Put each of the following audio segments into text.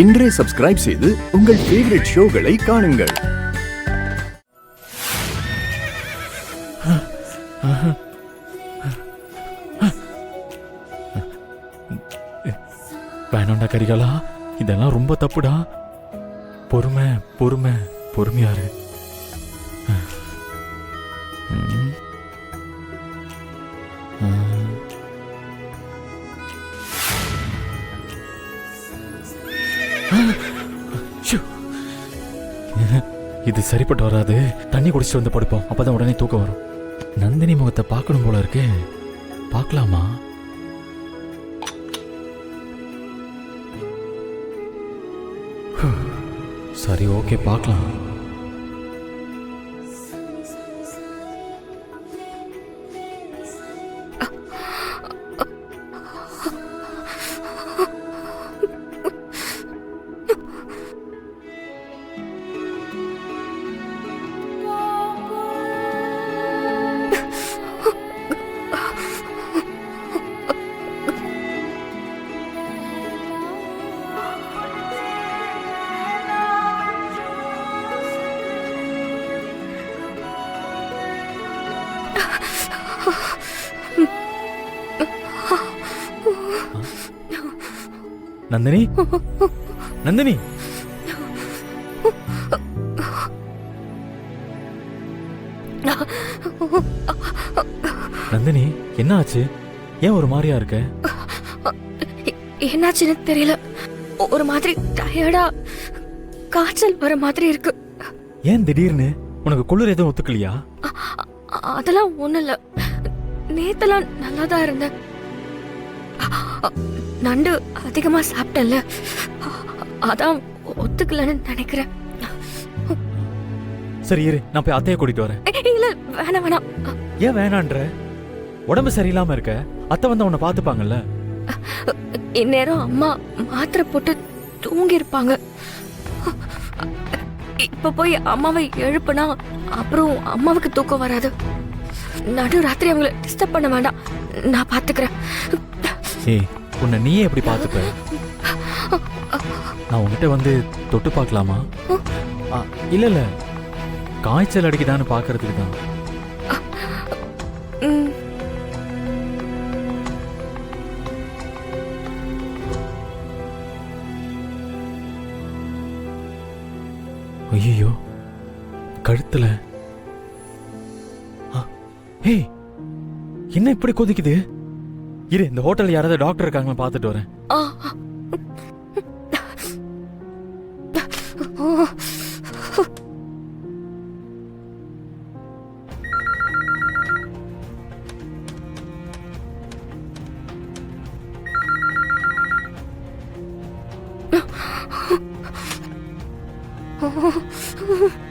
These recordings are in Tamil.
இன்றே சப்ஸ்கிரைப் செய்து உங்கள் ஃபேவரட் ஷோகளை காணுங்கள். வேணாண்டா கரிகாலா, இதெல்லாம் ரொம்ப தப்புடா. பொறுமை பொறுமை பொறுமையாரு. இது சரிப்பட்டு வராது. தண்ணி குடிச்சிட்டு வந்து படுப்போம், அப்பதான் உடனே தூக்கம் வரும். நந்தினி முகத்தை பார்க்கணும் போல இருக்கு. பார்க்கலாமா? சரி, ஓகே, பார்க்கலாம். நந்தினி, நந்தினி, நந்தினி, என்ன ஆச்சு? ஏன் ஒரு மாதிரியா இருக்க? என்னாச்சுன்னு தெரியல. ஒரு மாதிரி டயர்டா, காய்ச்சல் வர மாதிரி இருக்கு. ஏன் திடீர்னு? உனக்கு குளிர் எதுவும் ஒத்துக்கலையா? அதெல்லாம் ஒண்ணும் இல்ல. நேத்தெல்லாம் நல்லா தான் இருந்தேன். நண்டு அதிகமா சாப்பிட்டேன்ல, அதான் ஒத்துக்கலன்னு நினைக்கிறேன். சரி இரு, நான் போய் அத்தையை கூட்டிட்டு வரேன். இல்ல, வேணாம் வேணாம். ஏன் வேணான்ற? உடம்பு சரியில்லாம இருக்க, அத்தை வந்து உன்னை பாத்துப்பாங்கல்ல. இந்நேரம் அம்மா மாத்திரை போட்டு தூங்கி இருப்பாங்க. இப்ப போய் அம்மாவை எழுப்புனா அப்புறம் அம்மாவுக்கு தூக்கம் வராது. நடு ராத்திரி அவங்கள டிஸ்டர்ப் பண்ண வேண்டாம், நான் பாத்துக்கிறேன். ஏய், உன்னை நீயே எப்படி பாத்துப்ப? நான் உன்கிட்ட வந்து தொட்டு பார்க்கலாமா? இல்ல இல்ல, காய்ச்சல் அடிக்குதான்னு பாக்குறதுக்கு தான். ஐயோ, கழுத்துல. ஏய், என்ன இப்படி கொதிக்குது? இரு, இந்த ஹோட்டல்ல யாராவது டாக்டர் இருக்காங்களா பார்த்துட்டு வரேன்.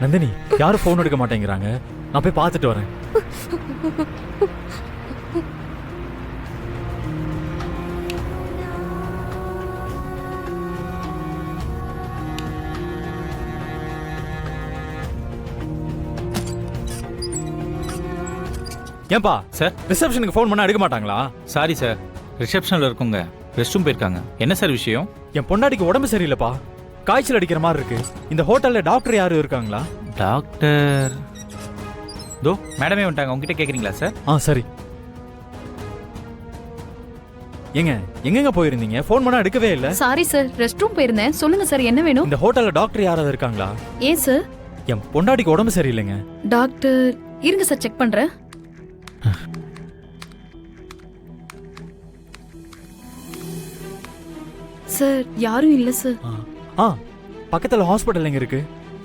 நந்தினி, யாரும் போன் எடுக்க மாட்டேங்கிறாங்க. நான் போய் பார்த்துட்டு வரேன். ஏன்பா சார், ரிசப்ஷனுக்கு ஃபோன் பண்ணா எடுக்க மாட்டாங்களா? சாரி சார், ரிசப்ஷனில் இருக்கவங்க ரெஸ்ட் ரூம் போயிருக்காங்க. என்ன சார் விஷயம்? என் பொண்டாட்டிக்கு உடம்பு சரியில்லைப்பா, காய்ச்சல் அடிக்கிற மாதிரி இருக்கு. இந்த ஹோட்டல்ல டாக்டர் யாரும் இருக்காங்களா? டாக்டர் தோ மேடமே வந்துட்டாங்க, உங்ககிட்ட கேட்குறீங்களா சார்? சரி. ஏங்க, எங்கெங்க போயிருந்தீங்க? ஃபோன் பண்ணா எடுக்கவே இல்லை. சாரி சார், ரெஸ்ட் ரூம் போயிருந்தேன். சொல்லுங்க சார், என்ன வேணும்? இந்த ஹோட்டல்ல டாக்டர் யாராவது இருக்காங்களா? ஏன் சார்? என் பொண்டாட்டிக்கு உடம்பு சரியில்லைங்க. டாக்டர் இருங்க சார், செக் பண்றேன். சார், யாரும் இல்ல சார். பக்கத்துல ஹாஸ்பிடல் எங்க இருக்கு?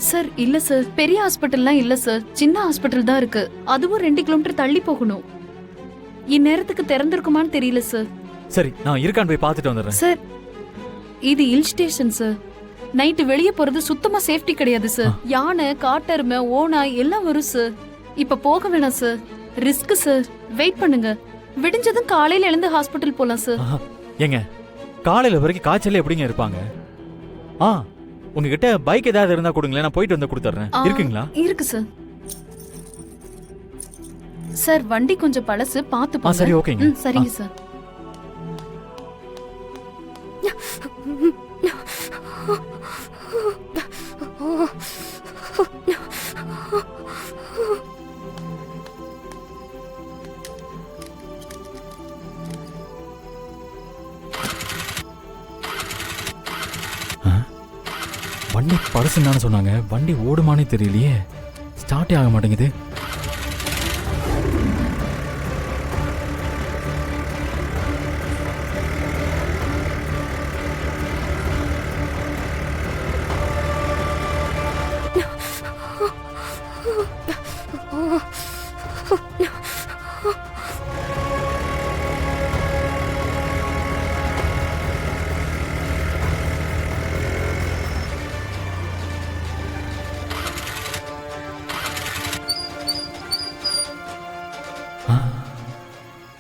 சார் இல்ல சார், பெரிய ஹாஸ்பிட்டல்லாம் இல்ல சார், சின்ன ஹாஸ்பிட்டல் தான் இருக்கு. அதுவும் 2 கிலோமீட்டர் தள்ளி போகணும். இந்நேரத்துக்கு திறந்திருக்குமான்னு தெரியல சார். சரி, நான் இருக்கான்னு போய் பார்த்துட்டு வந்துடுறேன். சார், இது ஹில் ஸ்டேஷன் சார். நைட்டு வெளியே போறது சுத்தமா சேஃப்டி கிடையாது சார். யானை, காட்டெருமை, ஓனாய் எல்லாம் வரும் சார். இப்ப போக வேணாம் சார், ரிஸ்க் சார். வெயிட் பண்ணுங்க, விடிஞ்சதும் காலையில எழுந்து ஹாஸ்பிட்டல் போலாம் சார். ஏங்க, காலையில வரைக்கும் காய்ச்சல் எப்படிங்க இருப்பாங்க? உங்ககிட்ட பைக் ஏதாவது இருந்தா கொடுங்களேன், நான் போயிட்டு வந்து கொடுத்துறேன். இருக்குங்களா? இருக்கு சார். சார், வண்டி கொஞ்சம் பழசு, பார்த்து போங்க. சரி, ஓகேங்க. சரிங்க சார். வண்டி பழசுன்னு சொன்னாங்க. வண்டி ஓடுமானே தெரியலையே, ஸ்டார்ட்டே ஆக மாட்டேங்குது.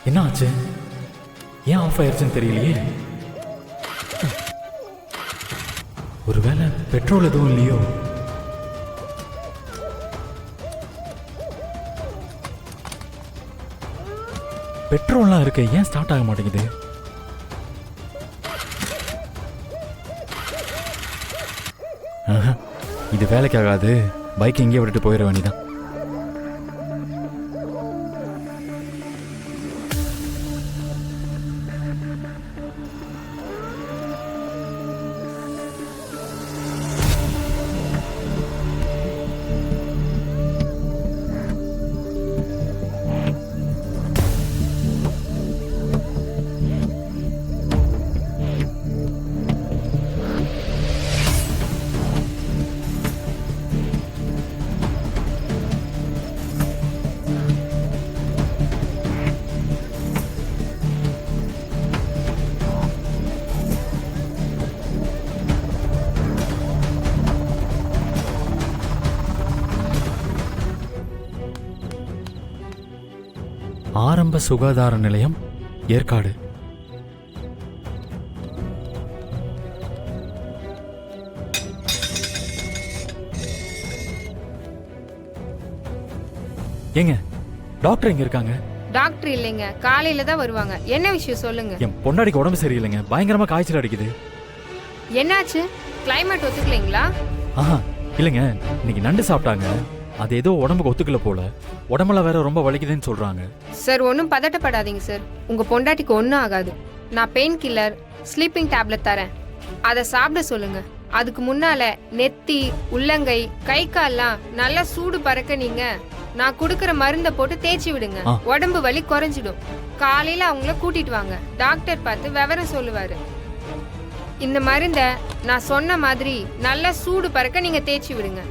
என்ன ஆச்சு? ஏன் ஆஃப் ஆயிடுச்சுன்னு தெரியலையே. ஒருவேளை பெட்ரோல் எதுவும் இல்லையோ? பெட்ரோல்லாம் இருக்கு, ஏன் ஸ்டார்ட் ஆக மாட்டேங்குது? ஆஹா, இது வேலைக்கு ஆகாது. பைக் எங்கேயே விட்டுட்டு போயிட வேண்டியதான். ஆரம்ப சுகாதார நிலையம், ஏற்காடு. ஏங்க, டாக்டர் எங்க இருக்காங்க? டாக்டர் இல்லைங்க, காலையில தான் வருவாங்க. என்ன விஷயம் சொல்லுங்க. என் பொண்டாடிக்கு உடம்பு சரியில்லைங்க, பயங்கரமா காய்ச்சல் அடிக்குது. என்னாச்சு? கிளைமேட் ஒத்துக்கலைங்களா? ஆஹா இல்லைங்க, இன்னைக்கு நண்டு சாப்பிட்டாங்க. அது ஏதோ உடம்புக்கு ஒத்துக்கல போல. உடம்புல வேற ரொம்ப வலிக்குதுன்னு சொல்றாங்க. சார் ஒன்றும் பதட்டப்படாதீங்க சார். உங்க பொண்டாட்டிக்கு ஒன்றும் ஆகாது. நான் பெயின் கில்லர், ஸ்லீப்பிங் டேப்லெட் தரேன். அதை சாப்பிட சொல்லுங்க. அதுக்கு முன்னால நெத்தி, உள்ளங்கை, கை கால்லாம் நல்லா சூடு பறக்க நீங்க நான் கொடுக்கற மருந்தை போட்டு தேய்ச்சி விடுங்க. உடம்பு வலி குறைஞ்சிடும். காலையில அவங்கள கூட்டிட்டு வாங்க. டாக்டர் பார்த்து விவரம் சொல்லுவாரு. இந்த மருந்த நான் சொன்ன மாதிரி நல்லா சூடு பறக்க நீங்க தேய்ச்சி விடுங்க.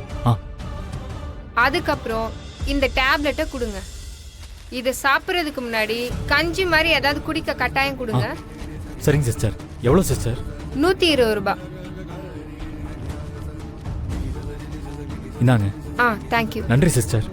அதுக்கப்புறம் இந்த டேப்லெட்டை கொடுங்க. இதை சாப்பிட்றதுக்கு முன்னாடி கஞ்சி மாதிரி ஏதாவது குடிக்க கட்டாயம் கொடுங்க. சரிங்க சிஸ்டர். எவ்வளோ சிஸ்டர்? 120 ரூபாய். இந்தாங்க. தேங்க்யூ. நன்றி சிஸ்டர்.